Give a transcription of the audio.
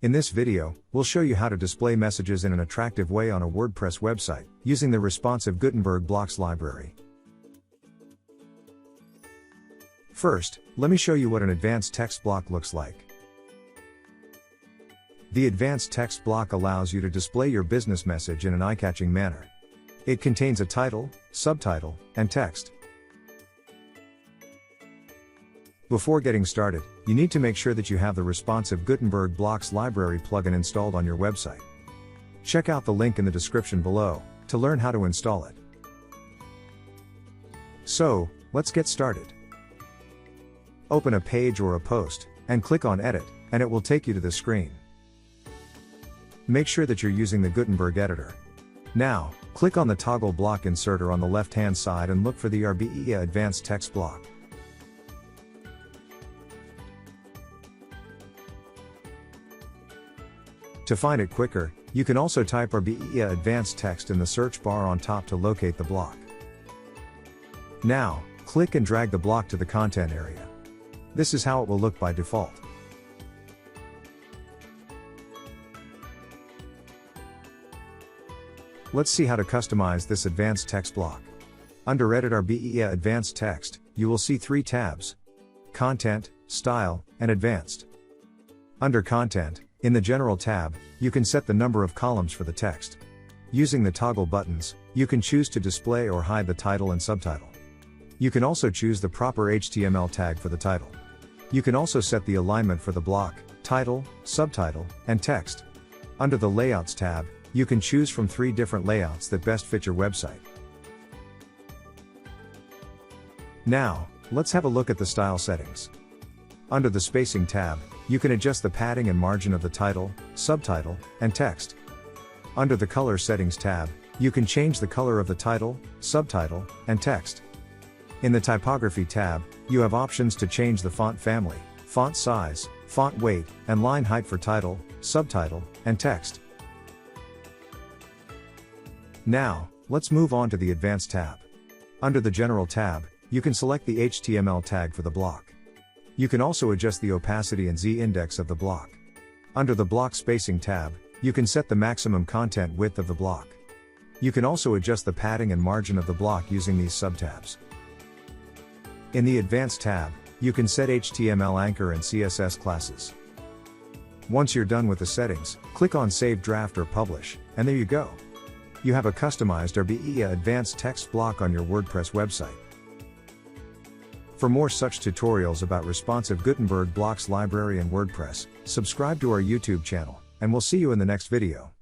In this video, we'll show you how to display messages in an attractive way on a WordPress website, using the responsive Gutenberg blocks library. First, let me show you what an advanced text block looks like. The advanced text block allows you to display your business message in an eye-catching manner. It contains a title, subtitle, and text. Before getting started, you need to make sure that you have the responsive Gutenberg blocks library plugin installed on your website. Check out the link in the description below to learn how to install it. So, let's get started. Open a page or a post, and click on Edit, and it will take you to the screen. Make sure that you're using the Gutenberg editor. Now, click on the toggle block inserter on the left-hand side and look for the RBEA advanced text block. To find it quicker, you can also type RBEA advanced text in the search bar on top to locate the block. Now, click and drag the block to the content area. This is how it will look by default. Let's see how to customize this advanced text block. Under Edit RBEA Advanced Text, you will see 3 tabs: Content, Style, and Advanced. Under Content, in the General tab, you can set the number of columns for the text. Using the toggle buttons, you can choose to display or hide the title and subtitle. You can also choose the proper HTML tag for the title. You can also set the alignment for the block, title, subtitle, and text. Under the Layouts tab, you can choose from 3 different layouts that best fit your website. Now, let's have a look at the style settings. Under the Spacing tab, you can adjust the padding and margin of the title, subtitle, and text. Under the Color Settings tab, you can change the color of the title, subtitle, and text. In the Typography tab, you have options to change the font family, font size, font weight, and line height for title, subtitle, and text. Now, let's move on to the Advanced tab. Under the General tab, you can select the HTML tag for the block. You can also adjust the opacity and z-index of the block. Under the Block Spacing tab, you can set the maximum content width of the block. You can also adjust the padding and margin of the block using these subtabs. In the Advanced tab, you can set HTML anchor and CSS classes. Once you're done with the settings, click on Save Draft or Publish, and there you go. You have a customized RBEA advanced text block on your WordPress website. For more such tutorials about responsive Gutenberg blocks library and WordPress, subscribe to our YouTube channel, and we'll see you in the next video.